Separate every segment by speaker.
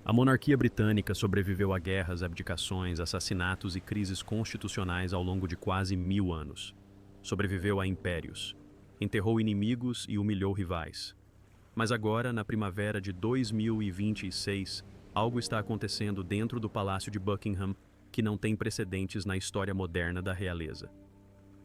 Speaker 1: A monarquia britânica sobreviveu a guerras, abdicações, assassinatos e crises constitucionais ao longo de quase 1000 anos. Sobreviveu a impérios, enterrou inimigos e humilhou rivais. Mas agora, na primavera de 2026, algo está acontecendo dentro do Palácio de Buckingham que não tem precedentes na história moderna da realeza.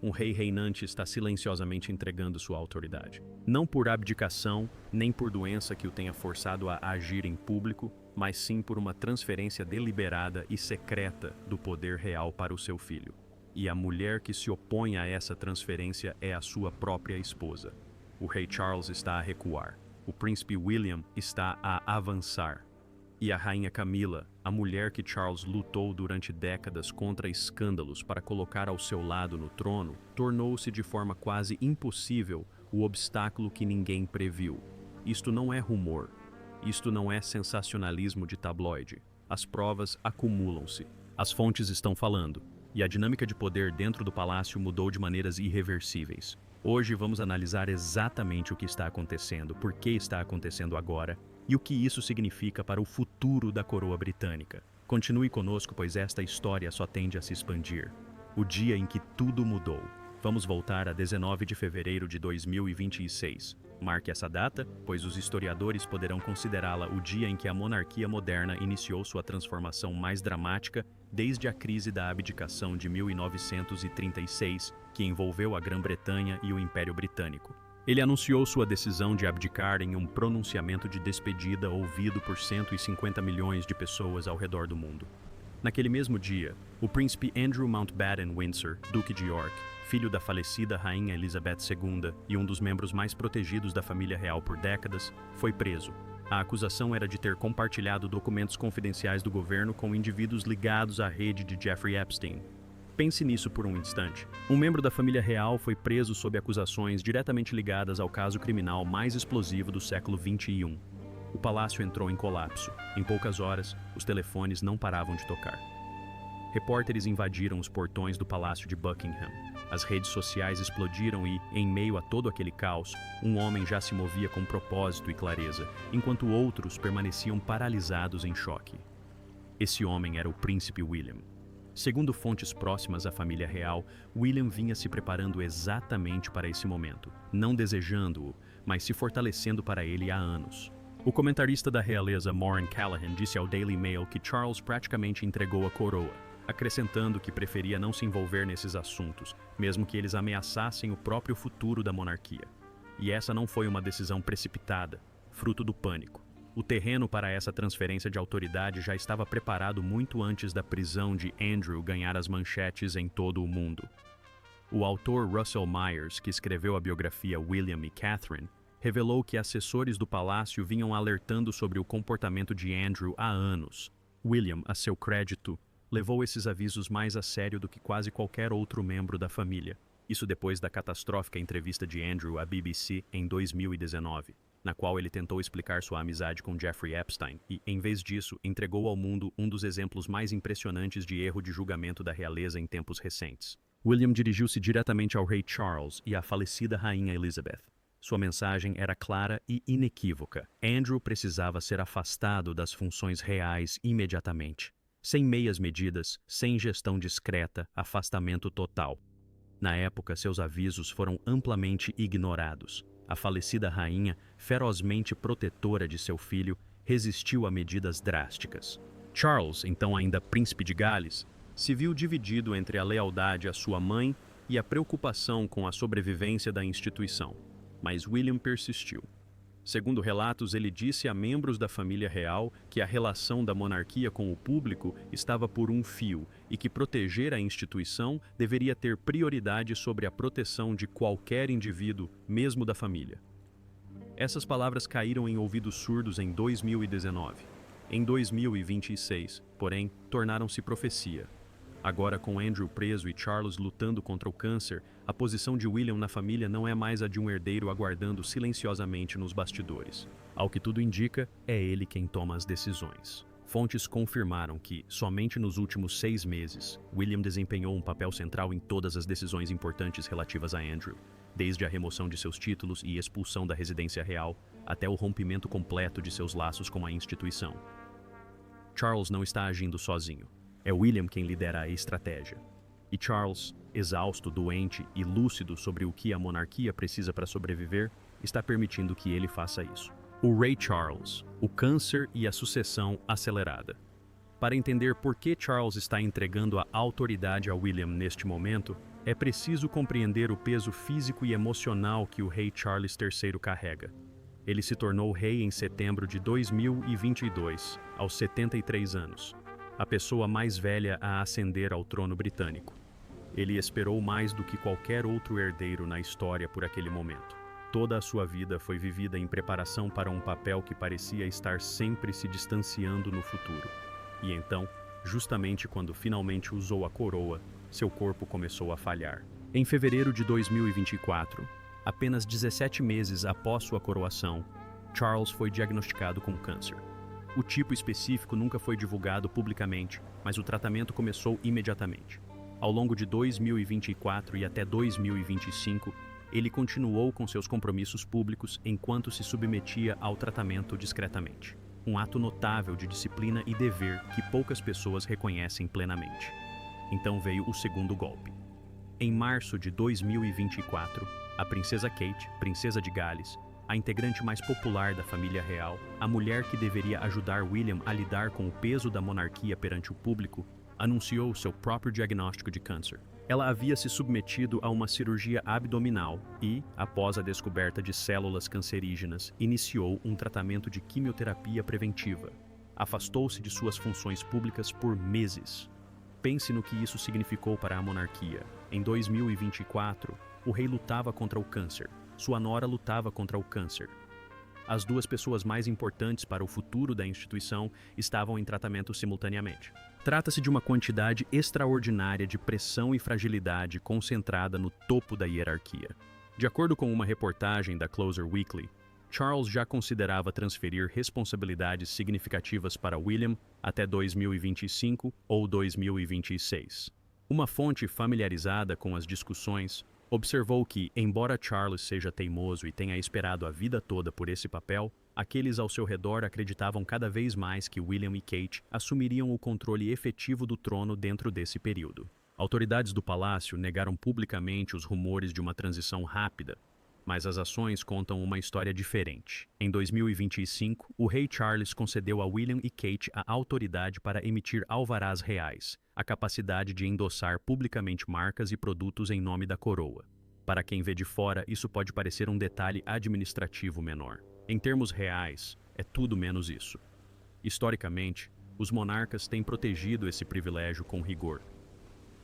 Speaker 1: Um rei reinante está silenciosamente entregando sua autoridade. Não por abdicação, nem por doença que o tenha forçado a agir em público, mas sim por uma transferência deliberada e secreta do poder real para o seu filho. E a mulher que se opõe a essa transferência é a sua própria esposa. O rei Charles está a recuar. O príncipe William está a avançar. E a rainha Camila, a mulher que Charles lutou durante décadas contra escândalos para colocar ao seu lado no trono, tornou-se de forma quase impossível o obstáculo que ninguém previu. Isto não é rumor. Isto não é sensacionalismo de tabloide. As provas acumulam-se. As fontes estão falando. E a dinâmica de poder dentro do palácio mudou de maneiras irreversíveis. Hoje vamos analisar exatamente o que está acontecendo, por que está acontecendo agora e o que isso significa para o futuro da coroa britânica. Continue conosco, pois esta história só tende a se expandir. O dia em que tudo mudou. Vamos voltar a 19 de fevereiro de 2026. Marque essa data, pois os historiadores poderão considerá-la o dia em que a monarquia moderna iniciou sua transformação mais dramática desde a crise da abdicação de 1936, que envolveu a Grã-Bretanha e o Império Britânico. Ele anunciou sua decisão de abdicar em um pronunciamento de despedida ouvido por 150 milhões de pessoas ao redor do mundo. Naquele mesmo dia, o príncipe Andrew Mountbatten Windsor, duque de York, filho da falecida rainha Elizabeth II e um dos membros mais protegidos da família real por décadas, foi preso. A acusação era de ter compartilhado documentos confidenciais do governo com indivíduos ligados à rede de Jeffrey Epstein. Pense nisso por um instante. Um membro da família real foi preso sob acusações diretamente ligadas ao caso criminal mais explosivo do século XXI. O palácio entrou em colapso. Em poucas horas, os telefones não paravam de tocar. Repórteres invadiram os portões do Palácio de Buckingham. As redes sociais explodiram e, em meio a todo aquele caos, um homem já se movia com propósito e clareza, enquanto outros permaneciam paralisados em choque. Esse homem era o príncipe William. Segundo fontes próximas à família real, William vinha se preparando exatamente para esse momento, não desejando-o, mas se fortalecendo para ele há anos. O comentarista da realeza Maureen Callahan disse ao Daily Mail que Charles praticamente entregou a coroa, acrescentando que preferia não se envolver nesses assuntos, mesmo que eles ameaçassem o próprio futuro da monarquia. E essa não foi uma decisão precipitada, fruto do pânico. O terreno para essa transferência de autoridade já estava preparado muito antes da prisão de Andrew ganhar as manchetes em todo o mundo. O autor Russell Myers, que escreveu a biografia William e Catherine, revelou que assessores do palácio vinham alertando sobre o comportamento de Andrew há anos. William, a seu crédito, levou esses avisos mais a sério do que quase qualquer outro membro da família. Isso depois da catastrófica entrevista de Andrew à BBC em 2019. Na qual ele tentou explicar sua amizade com Jeffrey Epstein e, em vez disso, entregou ao mundo um dos exemplos mais impressionantes de erro de julgamento da realeza em tempos recentes. William dirigiu-se diretamente ao rei Charles e à falecida rainha Elizabeth. Sua mensagem era clara e inequívoca. Andrew precisava ser afastado das funções reais imediatamente. Sem meias medidas, sem gestão discreta, afastamento total. Na época, seus avisos foram amplamente ignorados. A falecida rainha, ferozmente protetora de seu filho, resistiu a medidas drásticas. Charles, então ainda príncipe de Gales, se viu dividido entre a lealdade à sua mãe e a preocupação com a sobrevivência da instituição. Mas William persistiu. Segundo relatos, ele disse a membros da família real que a relação da monarquia com o público estava por um fio e que proteger a instituição deveria ter prioridade sobre a proteção de qualquer indivíduo, mesmo da família. Essas palavras caíram em ouvidos surdos em 2019. Em 2026, porém, tornaram-se profecia. Agora, com Andrew preso e Charles lutando contra o câncer, a posição de William na família não é mais a de um herdeiro aguardando silenciosamente nos bastidores. Ao que tudo indica, é ele quem toma as decisões. Fontes confirmaram que, somente nos últimos 6 meses, William desempenhou um papel central em todas as decisões importantes relativas a Andrew, desde a remoção de seus títulos e expulsão da residência real, até o rompimento completo de seus laços com a instituição. Charles não está agindo sozinho. É William quem lidera a estratégia. E Charles, exausto, doente e lúcido sobre o que a monarquia precisa para sobreviver, está permitindo que ele faça isso. O Rei Charles, o câncer e a sucessão acelerada. Para entender por que Charles está entregando a autoridade a William neste momento, é preciso compreender o peso físico e emocional que o rei Charles III carrega. Ele se tornou rei em setembro de 2022, aos 73 anos, a pessoa mais velha a ascender ao trono britânico. Ele esperou mais do que qualquer outro herdeiro na história por aquele momento. Toda a sua vida foi vivida em preparação para um papel que parecia estar sempre se distanciando no futuro. E então, justamente quando finalmente usou a coroa, seu corpo começou a falhar. Em fevereiro de 2024, apenas 17 meses após sua coroação, Charles foi diagnosticado com câncer. O tipo específico nunca foi divulgado publicamente, mas o tratamento começou imediatamente. Ao longo de 2024 e até 2025, ele continuou com seus compromissos públicos enquanto se submetia ao tratamento discretamente. Um ato notável de disciplina e dever que poucas pessoas reconhecem plenamente. Então veio o segundo golpe. Em março de 2024, a princesa Kate, princesa de Gales, a integrante mais popular da família real, a mulher que deveria ajudar William a lidar com o peso da monarquia perante o público, anunciou seu próprio diagnóstico de câncer. Ela havia se submetido a uma cirurgia abdominal e, após a descoberta de células cancerígenas, iniciou um tratamento de quimioterapia preventiva. Afastou-se de suas funções públicas por meses. Pense no que isso significou para a monarquia. Em 2024, o rei lutava contra o câncer. Sua nora lutava contra o câncer. As duas pessoas mais importantes para o futuro da instituição estavam em tratamento simultaneamente. Trata-se de uma quantidade extraordinária de pressão e fragilidade concentrada no topo da hierarquia. De acordo com uma reportagem da Closer Weekly, Charles já considerava transferir responsabilidades significativas para William até 2025 ou 2026. Uma fonte familiarizada com as discussões observou que, embora Charles seja teimoso e tenha esperado a vida toda por esse papel, aqueles ao seu redor acreditavam cada vez mais que William e Kate assumiriam o controle efetivo do trono dentro desse período. Autoridades do palácio negaram publicamente os rumores de uma transição rápida, mas as ações contam uma história diferente. Em 2025, o rei Charles concedeu a William e Kate a autoridade para emitir alvarás reais, a capacidade de endossar publicamente marcas e produtos em nome da coroa. Para quem vê de fora, isso pode parecer um detalhe administrativo menor. Em termos reais, é tudo menos isso. Historicamente, os monarcas têm protegido esse privilégio com rigor.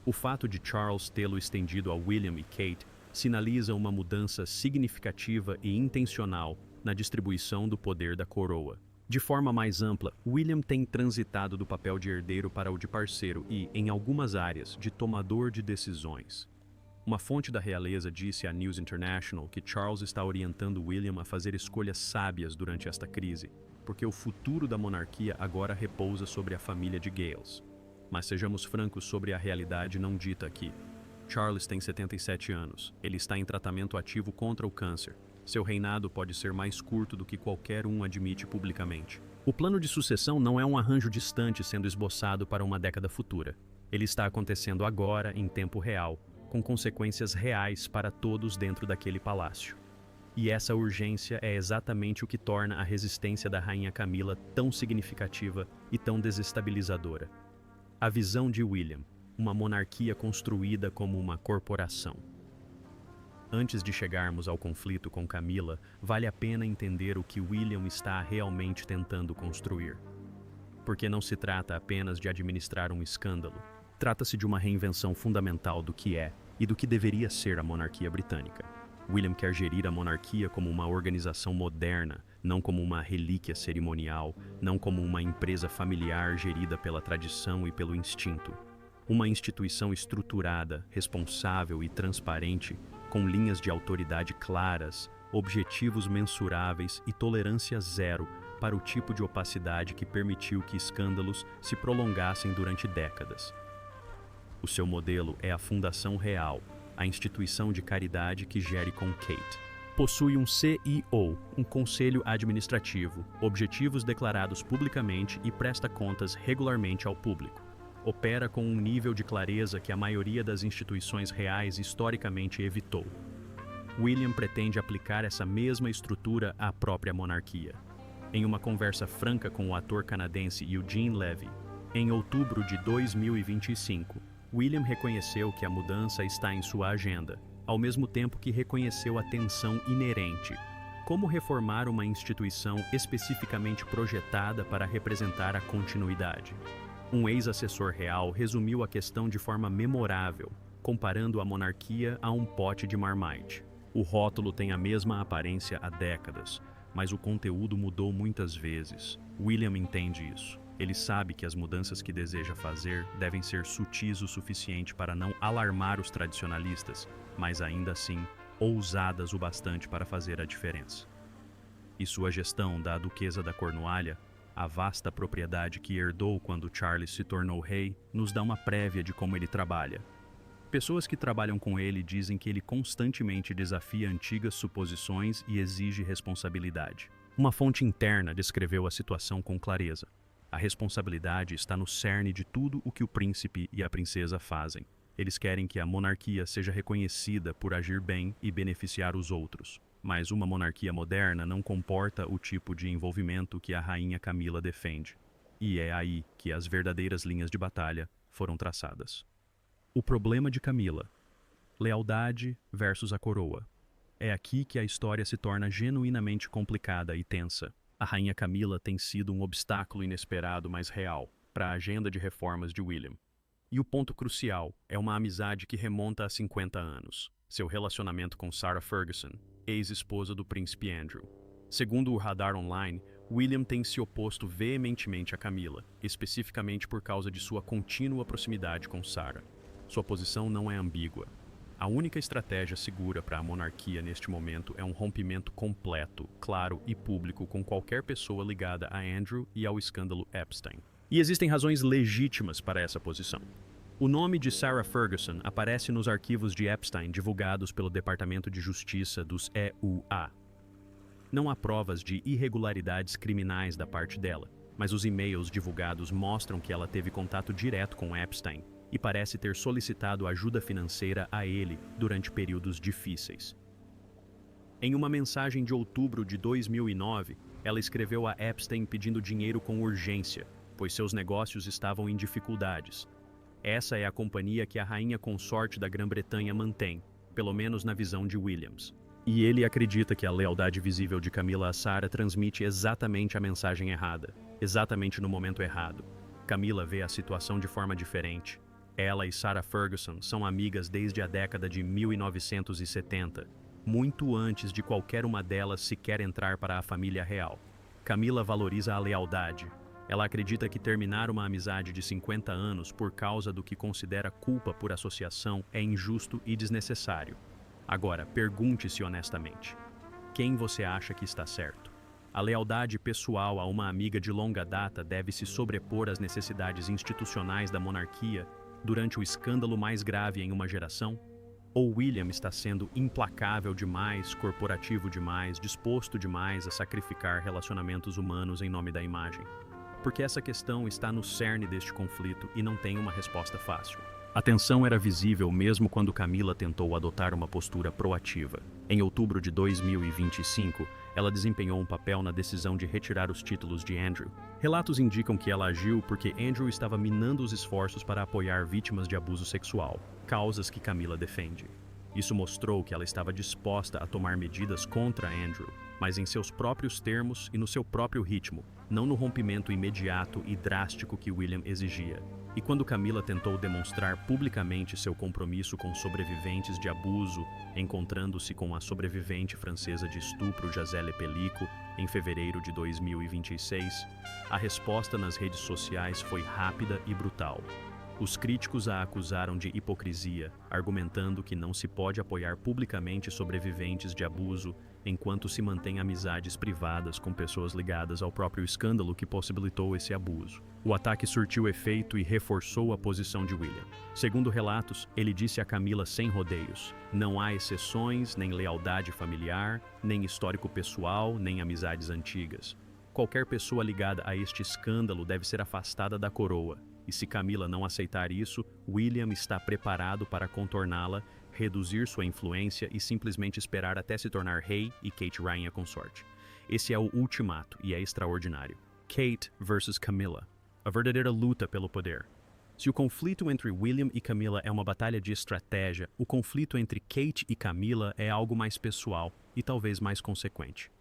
Speaker 1: O fato de Charles tê-lo estendido a William e Kate sinaliza uma mudança significativa e intencional na distribuição do poder da coroa. De forma mais ampla, William tem transitado do papel de herdeiro para o de parceiro e, em algumas áreas, de tomador de decisões. Uma fonte da realeza disse à News International que Charles está orientando William a fazer escolhas sábias durante esta crise, porque o futuro da monarquia agora repousa sobre a família de Gales. Mas sejamos francos sobre a realidade não dita aqui. Charles tem 77 anos. Ele está em tratamento ativo contra o câncer. Seu reinado pode ser mais curto do que qualquer um admite publicamente. O plano de sucessão não é um arranjo distante sendo esboçado para uma década futura. Ele está acontecendo agora, em tempo real, com consequências reais para todos dentro daquele palácio. E essa urgência é exatamente o que torna a resistência da rainha Camila tão significativa e tão desestabilizadora. A visão de William, uma monarquia construída como uma corporação. Antes de chegarmos ao conflito com Camila, vale a pena entender o que William está realmente tentando construir. Porque não se trata apenas de administrar um escândalo. Trata-se de uma reinvenção fundamental do que é e do que deveria ser a monarquia britânica. William quer gerir a monarquia como uma organização moderna, não como uma relíquia cerimonial, não como uma empresa familiar gerida pela tradição e pelo instinto. Uma instituição estruturada, responsável e transparente, com linhas de autoridade claras, objetivos mensuráveis e tolerância zero para o tipo de opacidade que permitiu que escândalos se prolongassem durante décadas. O seu modelo é a Fundação Real, a instituição de caridade que gere com Kate, Possui um CEO, um conselho administrativo, objetivos declarados publicamente e presta contas regularmente ao público. Opera com um nível de clareza que a maioria das instituições reais historicamente evitou. William pretende aplicar essa mesma estrutura à própria monarquia. Em uma conversa franca com o ator canadense Eugene Levy, em outubro de 2025, William reconheceu que a mudança está em sua agenda, ao mesmo tempo que reconheceu a tensão inerente. Como reformar uma instituição especificamente projetada para representar a continuidade? Um ex-assessor real resumiu a questão de forma memorável, comparando a monarquia a um pote de Marmite. O rótulo tem a mesma aparência há décadas, mas o conteúdo mudou muitas vezes. William entende isso. Ele sabe que as mudanças que deseja fazer devem ser sutis o suficiente para não alarmar os tradicionalistas, mas ainda assim ousadas o bastante para fazer a diferença. E sua gestão da Duquesa da Cornualha, a vasta propriedade que herdou quando Charles se tornou rei, nos dá uma prévia de como ele trabalha. Pessoas que trabalham com ele dizem que ele constantemente desafia antigas suposições e exige responsabilidade. Uma fonte interna descreveu a situação com clareza. A responsabilidade está no cerne de tudo o que o príncipe e a princesa fazem. Eles querem que a monarquia seja reconhecida por agir bem e beneficiar os outros. Mas uma monarquia moderna não comporta o tipo de envolvimento que a rainha Camila defende. E é aí que as verdadeiras linhas de batalha foram traçadas. O problema de Camila: lealdade versus a coroa. É aqui que a história se torna genuinamente complicada e tensa. A rainha Camila tem sido um obstáculo inesperado, mas real, para a agenda de reformas de William. E o ponto crucial é uma amizade que remonta a 50 anos. Seu relacionamento com Sarah Ferguson, ex-esposa do príncipe Andrew. Segundo o Radar Online, William tem se oposto veementemente a Camila, especificamente por causa de sua contínua proximidade com Sarah. Sua posição não é ambígua. A única estratégia segura para a monarquia neste momento é um rompimento completo, claro e público com qualquer pessoa ligada a Andrew e ao escândalo Epstein. E existem razões legítimas para essa posição. O nome de Sarah Ferguson aparece nos arquivos de Epstein divulgados pelo Departamento de Justiça dos EUA. Não há provas de irregularidades criminais da parte dela, mas os e-mails divulgados mostram que ela teve contato direto com Epstein e parece ter solicitado ajuda financeira a ele durante períodos difíceis. Em uma mensagem de outubro de 2009, ela escreveu a Epstein pedindo dinheiro com urgência, pois seus negócios estavam em dificuldades. Essa é a companhia que a rainha consorte da Grã-Bretanha mantém, pelo menos na visão de Williams. E ele acredita que a lealdade visível de Camila a Sarah transmite exatamente a mensagem errada, exatamente no momento errado. Camila vê a situação de forma diferente. Ela e Sarah Ferguson são amigas desde a década de 1970, muito antes de qualquer uma delas sequer entrar para a família real. Camila valoriza a lealdade. Ela acredita que terminar uma amizade de 50 anos por causa do que considera culpa por associação é injusto e desnecessário. Agora, pergunte-se honestamente: quem você acha que está certo? A lealdade pessoal a uma amiga de longa data deve se sobrepor às necessidades institucionais da monarquia durante o escândalo mais grave em uma geração? Ou William está sendo implacável demais, corporativo demais, disposto demais a sacrificar relacionamentos humanos em nome da imagem? Porque essa questão está no cerne deste conflito e não tem uma resposta fácil. A tensão era visível mesmo quando Camila tentou adotar uma postura proativa. Em outubro de 2025, ela desempenhou um papel na decisão de retirar os títulos de Andrew. Relatos indicam que ela agiu porque Andrew estava minando os esforços para apoiar vítimas de abuso sexual, causas que Camila defende. Isso mostrou que ela estava disposta a tomar medidas contra Andrew, mas em seus próprios termos e no seu próprio ritmo, não no rompimento imediato e drástico que William exigia. E quando Camila tentou demonstrar publicamente seu compromisso com sobreviventes de abuso, encontrando-se com a sobrevivente francesa de estupro Gisèle Pelicot em fevereiro de 2026, a resposta nas redes sociais foi rápida e brutal. Os críticos a acusaram de hipocrisia, argumentando que não se pode apoiar publicamente sobreviventes de abuso enquanto se mantém amizades privadas com pessoas ligadas ao próprio escândalo que possibilitou esse abuso. O ataque surtiu efeito e reforçou a posição de William. Segundo relatos, ele disse a Camila sem rodeios: "Não há exceções, nem lealdade familiar, nem histórico pessoal, nem amizades antigas. Qualquer pessoa ligada a este escândalo deve ser afastada da coroa. E se Camila não aceitar isso, William está preparado para contorná-la, reduzir sua influência e simplesmente esperar até se tornar rei e Kate rainha consorte. Esse é o ultimato e é extraordinário. Kate versus Camila. A verdadeira luta pelo poder. Se o conflito entre William e Camila é uma batalha de estratégia, o conflito entre Kate e Camila é algo mais pessoal e talvez mais consequente.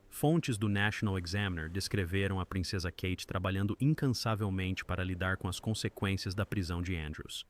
Speaker 1: Fontes do National Examiner descreveram a princesa Kate trabalhando incansavelmente para lidar com as consequências da prisão de Andrews.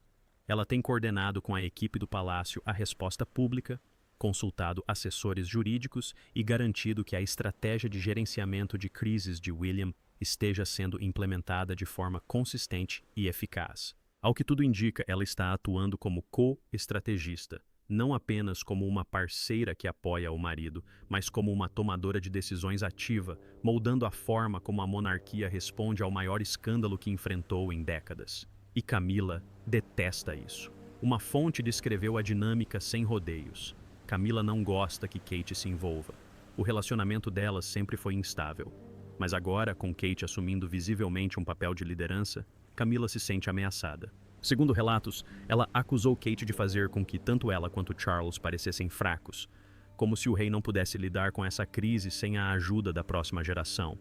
Speaker 1: Ela tem coordenado com a equipe do palácio a resposta pública, consultado assessores jurídicos e garantido que a estratégia de gerenciamento de crises de William esteja sendo implementada de forma consistente e eficaz. Ao que tudo indica, ela está atuando como co-estrategista, não apenas como uma parceira que apoia o marido, mas como uma tomadora de decisões ativa, moldando a forma como a monarquia responde ao maior escândalo que enfrentou em décadas. E Camila detesta isso. Uma fonte descreveu a dinâmica sem rodeios. Camila não gosta que Kate se envolva. O relacionamento delas sempre foi instável. Mas agora, com Kate assumindo visivelmente um papel de liderança, Camila se sente ameaçada. Segundo relatos, ela acusou Kate de fazer com que tanto ela quanto Charles parecessem fracos, como se o rei não pudesse lidar com essa crise sem a ajuda da próxima geração.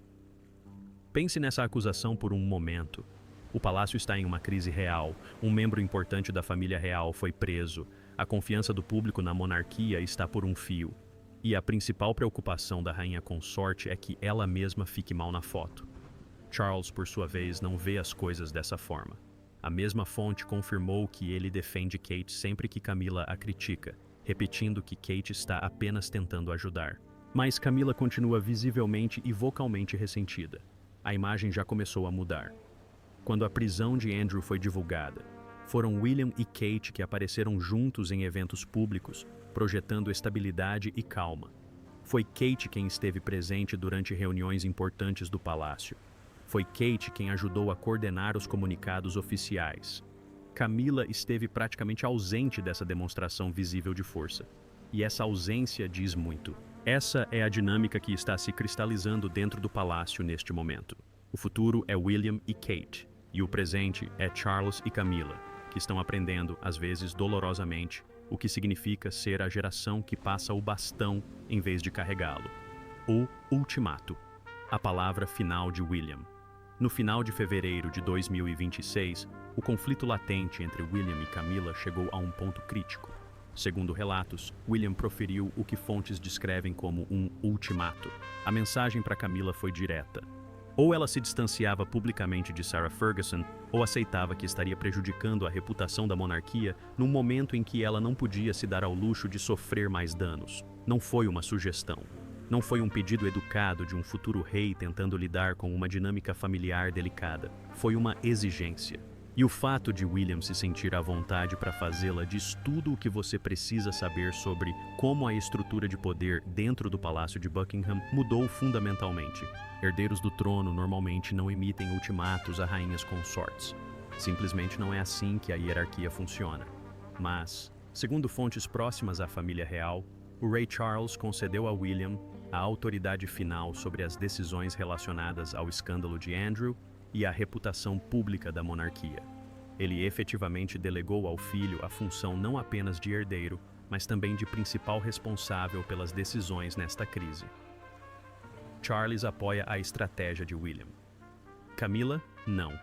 Speaker 1: Pense nessa acusação por um momento. O palácio está em uma crise real, um membro importante da família real foi preso, a confiança do público na monarquia está por um fio. E a principal preocupação da rainha consorte é que ela mesma fique mal na foto. Charles, por sua vez, não vê as coisas dessa forma. A mesma fonte confirmou que ele defende Kate sempre que Camila a critica, repetindo que Kate está apenas tentando ajudar. Mas Camila continua visivelmente e vocalmente ressentida. A imagem já começou a mudar. Quando a prisão de Andrew foi divulgada, foram William e Kate que apareceram juntos em eventos públicos, projetando estabilidade e calma. Foi Kate quem esteve presente durante reuniões importantes do palácio. Foi Kate quem ajudou a coordenar os comunicados oficiais. Camila esteve praticamente ausente dessa demonstração visível de força. E essa ausência diz muito. Essa é a dinâmica que está se cristalizando dentro do palácio neste momento. O futuro é William e Kate, e o presente é Charles e Camila, que estão aprendendo, às vezes dolorosamente, o que significa ser a geração que passa o bastão em vez de carregá-lo. O ultimato. A palavra final de William. No final de fevereiro de 2026, o conflito latente entre William e Camila chegou a um ponto crítico. Segundo relatos, William proferiu o que fontes descrevem como um ultimato. A mensagem para Camila foi direta. Ou ela se distanciava publicamente de Sarah Ferguson, ou aceitava que estaria prejudicando a reputação da monarquia num momento em que ela não podia se dar ao luxo de sofrer mais danos. Não foi uma sugestão. Não foi um pedido educado de um futuro rei tentando lidar com uma dinâmica familiar delicada. Foi uma exigência. E o fato de William se sentir à vontade para fazê-la diz tudo o que você precisa saber sobre como a estrutura de poder dentro do Palácio de Buckingham mudou fundamentalmente. Herdeiros do trono normalmente não emitem ultimatos a rainhas consortes. Simplesmente não é assim que a hierarquia funciona. Mas, segundo fontes próximas à família real, o rei Charles concedeu a William a autoridade final sobre as decisões relacionadas ao escândalo de Andrew e à reputação pública da monarquia. Ele efetivamente delegou ao filho a função não apenas de herdeiro, mas também de principal responsável pelas decisões nesta crise. Charles apoia a estratégia de William. Camila, não.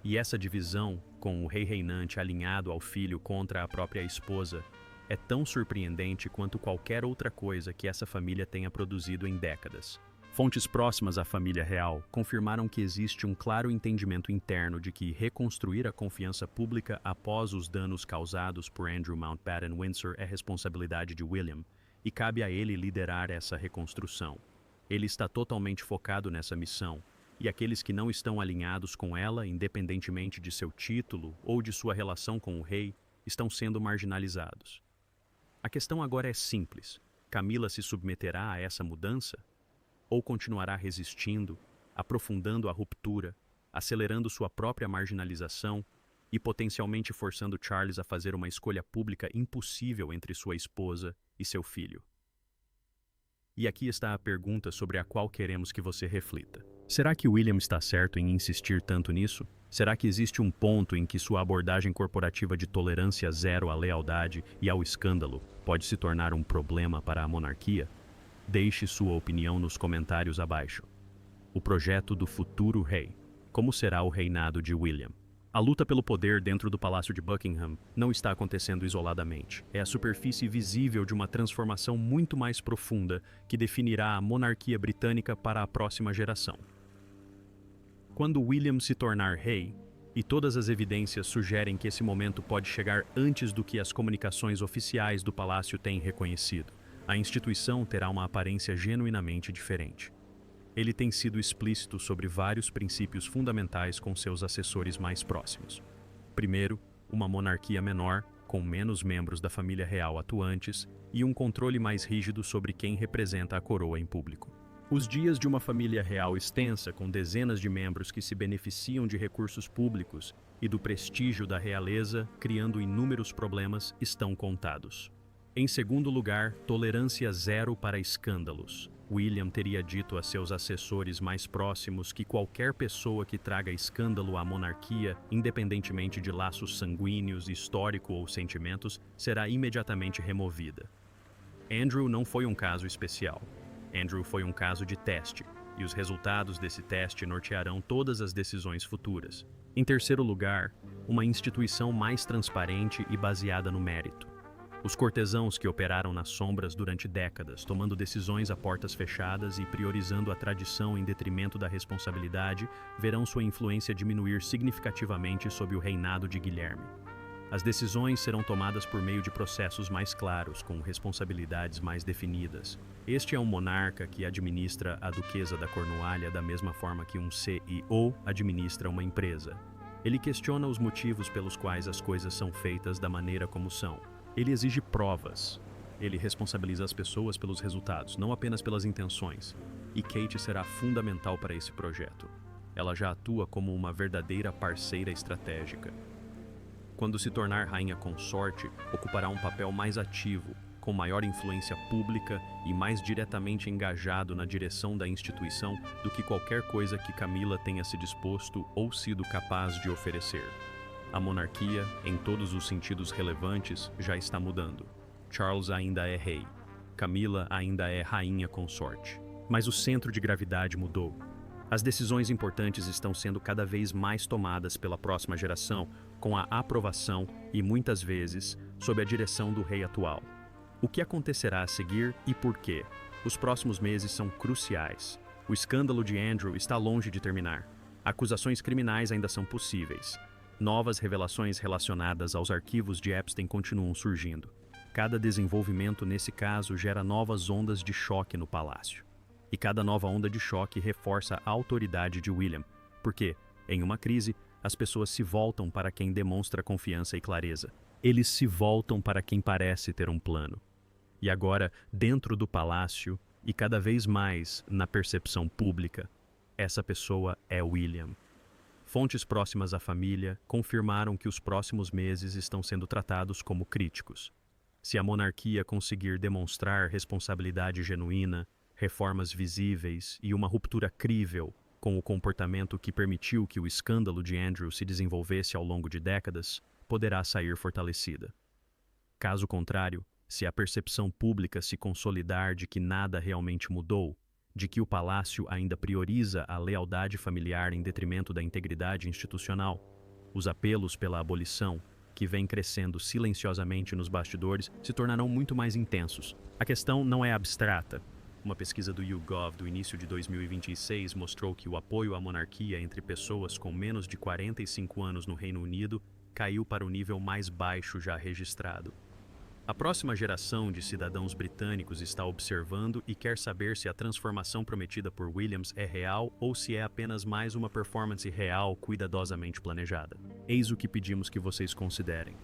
Speaker 1: E essa divisão, com o rei reinante alinhado ao filho contra a própria esposa, é tão surpreendente quanto qualquer outra coisa que essa família tenha produzido em décadas. Fontes próximas à família real confirmaram que existe um claro entendimento interno de que reconstruir a confiança pública após os danos causados por Andrew Mountbatten Windsor é responsabilidade de William, e cabe a ele liderar essa reconstrução. Ele está totalmente focado nessa missão, e aqueles que não estão alinhados com ela, independentemente de seu título ou de sua relação com o rei, estão sendo marginalizados. A questão agora é simples: Camila se submeterá a essa mudança? Ou continuará resistindo, aprofundando a ruptura, acelerando sua própria marginalização e potencialmente forçando Charles a fazer uma escolha pública impossível entre sua esposa e seu filho? E aqui está a pergunta sobre a qual queremos que você reflita. Será que William está certo em insistir tanto nisso? Será que existe um ponto em que sua abordagem corporativa de tolerância zero à lealdade e ao escândalo pode se tornar um problema para a monarquia? Deixe sua opinião nos comentários abaixo. O projeto do futuro rei. Como será o reinado de William? A luta pelo poder dentro do Palácio de Buckingham não está acontecendo isoladamente. É a superfície visível de uma transformação muito mais profunda que definirá a monarquia britânica para a próxima geração. Quando William se tornar rei, e todas as evidências sugerem que esse momento pode chegar antes do que as comunicações oficiais do palácio têm reconhecido, a instituição terá uma aparência genuinamente diferente. Ele tem sido explícito sobre vários princípios fundamentais com seus assessores mais próximos. Primeiro, uma monarquia menor, com menos membros da família real atuantes, e um controle mais rígido sobre quem representa a coroa em público. Os dias de uma família real extensa, com dezenas de membros que se beneficiam de recursos públicos e do prestígio da realeza, criando inúmeros problemas, estão contados. Em segundo lugar, tolerância zero para escândalos. William teria dito a seus assessores mais próximos que qualquer pessoa que traga escândalo à monarquia, independentemente de laços sanguíneos, histórico ou sentimentos, será imediatamente removida. Andrew não foi um caso especial. Andrew foi um caso de teste, e os resultados desse teste nortearão todas as decisões futuras. Em terceiro lugar, uma instituição mais transparente e baseada no mérito. Os cortesãos que operaram nas sombras durante décadas, tomando decisões a portas fechadas e priorizando a tradição em detrimento da responsabilidade, verão sua influência diminuir significativamente sob o reinado de Guilherme. As decisões serão tomadas por meio de processos mais claros, com responsabilidades mais definidas. Este é um monarca que administra a Duquesa da Cornualha da mesma forma que um CEO administra uma empresa. Ele questiona os motivos pelos quais as coisas são feitas da maneira como são. Ele exige provas. Ele responsabiliza as pessoas pelos resultados, não apenas pelas intenções. E Kate será fundamental para esse projeto. Ela já atua como uma verdadeira parceira estratégica. Quando se tornar rainha consorte, ocupará um papel mais ativo, com maior influência pública e mais diretamente engajado na direção da instituição do que qualquer coisa que Camila tenha se disposto ou sido capaz de oferecer. A monarquia, em todos os sentidos relevantes, já está mudando. Charles ainda é rei. Camila ainda é rainha consorte. Mas o centro de gravidade mudou. As decisões importantes estão sendo cada vez mais tomadas pela próxima geração, com a aprovação e, muitas vezes, sob a direção do rei atual. O que acontecerá a seguir e por quê? Os próximos meses são cruciais. O escândalo de Andrew está longe de terminar. Acusações criminais ainda são possíveis. Novas revelações relacionadas aos arquivos de Epstein continuam surgindo. Cada desenvolvimento nesse caso gera novas ondas de choque no palácio. E cada nova onda de choque reforça a autoridade de William, porque, em uma crise, as pessoas se voltam para quem demonstra confiança e clareza. Eles se voltam para quem parece ter um plano. E agora, dentro do palácio, e cada vez mais na percepção pública, essa pessoa é William. Fontes próximas à família confirmaram que os próximos meses estão sendo tratados como críticos. Se a monarquia conseguir demonstrar responsabilidade genuína, reformas visíveis e uma ruptura crível com o comportamento que permitiu que o escândalo de Andrew se desenvolvesse ao longo de décadas, poderá sair fortalecida. Caso contrário, se a percepção pública se consolidar de que nada realmente mudou, de que o palácio ainda prioriza a lealdade familiar em detrimento da integridade institucional, os apelos pela abolição, que vêm crescendo silenciosamente nos bastidores, se tornarão muito mais intensos. A questão não é abstrata. Uma pesquisa do YouGov do início de 2026 mostrou que o apoio à monarquia entre pessoas com menos de 45 anos no Reino Unido caiu para o nível mais baixo já registrado. A próxima geração de cidadãos britânicos está observando e quer saber se a transformação prometida por Williams é real ou se é apenas mais uma performance real cuidadosamente planejada. Eis o que pedimos que vocês considerem.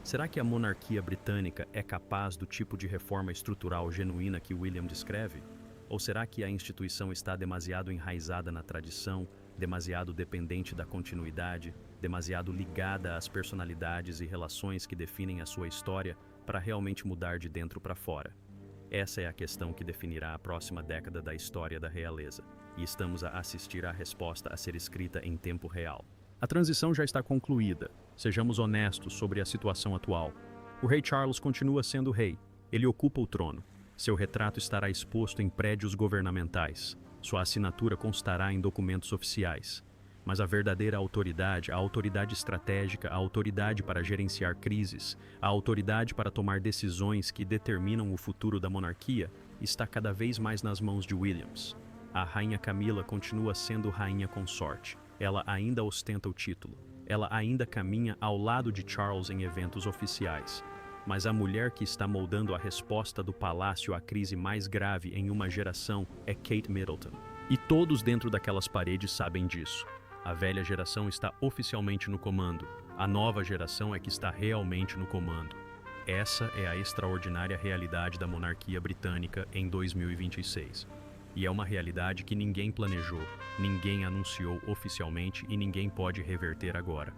Speaker 1: Será que a monarquia britânica é capaz do tipo de reforma estrutural genuína que William descreve? Ou será que a instituição está demasiado enraizada na tradição, demasiado dependente da continuidade, demasiado ligada às personalidades e relações que definem a sua história para realmente mudar de dentro para fora? Essa é a questão que definirá a próxima década da história da realeza, e estamos a assistir à resposta a ser escrita em tempo real. A transição já está concluída. Sejamos honestos sobre a situação atual. O rei Charles continua sendo rei. Ele ocupa o trono. Seu retrato estará exposto em prédios governamentais. Sua assinatura constará em documentos oficiais. Mas a verdadeira autoridade, a autoridade estratégica, a autoridade para gerenciar crises, a autoridade para tomar decisões que determinam o futuro da monarquia, está cada vez mais nas mãos de Williams. A rainha Camila continua sendo rainha consorte. Ela ainda ostenta o título. Ela ainda caminha ao lado de Charles em eventos oficiais. Mas a mulher que está moldando a resposta do palácio à crise mais grave em uma geração é Kate Middleton. E todos dentro daquelas paredes sabem disso. A velha geração está oficialmente no comando. A nova geração é que está realmente no comando. Essa é a extraordinária realidade da monarquia britânica em 2026. E é uma realidade que ninguém planejou, ninguém anunciou oficialmente e ninguém pode reverter agora.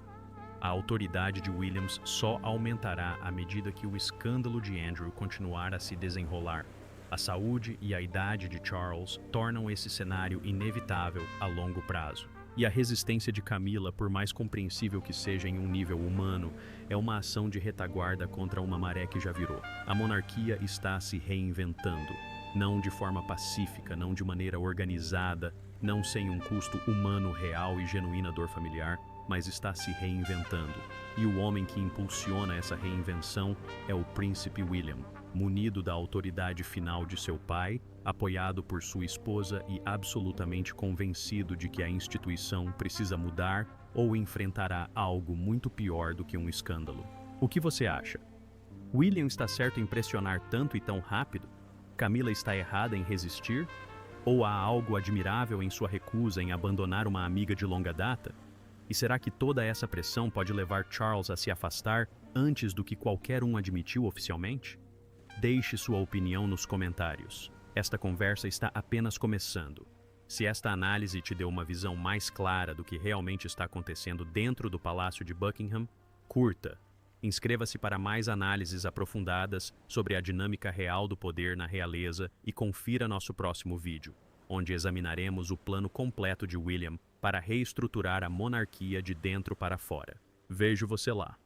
Speaker 1: A autoridade de Williams só aumentará à medida que o escândalo de Andrew continuar a se desenrolar. A saúde e a idade de Charles tornam esse cenário inevitável a longo prazo. E a resistência de Camila, por mais compreensível que seja em um nível humano, é uma ação de retaguarda contra uma maré que já virou. A monarquia está se reinventando, não de forma pacífica, não de maneira organizada, não sem um custo humano real e genuína dor familiar, mas está se reinventando. E o homem que impulsiona essa reinvenção é o príncipe William, munido da autoridade final de seu pai, apoiado por sua esposa e absolutamente convencido de que a instituição precisa mudar ou enfrentará algo muito pior do que um escândalo. O que você acha? William está certo em pressionar tanto e tão rápido? Camila está errada em resistir? Ou há algo admirável em sua recusa em abandonar uma amiga de longa data? E será que toda essa pressão pode levar Charles a se afastar antes do que qualquer um admitiu oficialmente? Deixe sua opinião nos comentários. Esta conversa está apenas começando. Se esta análise te deu uma visão mais clara do que realmente está acontecendo dentro do Palácio de Buckingham, curta. Inscreva-se para mais análises aprofundadas sobre a dinâmica real do poder na realeza e confira nosso próximo vídeo, onde examinaremos o plano completo de William para reestruturar a monarquia de dentro para fora. Vejo você lá.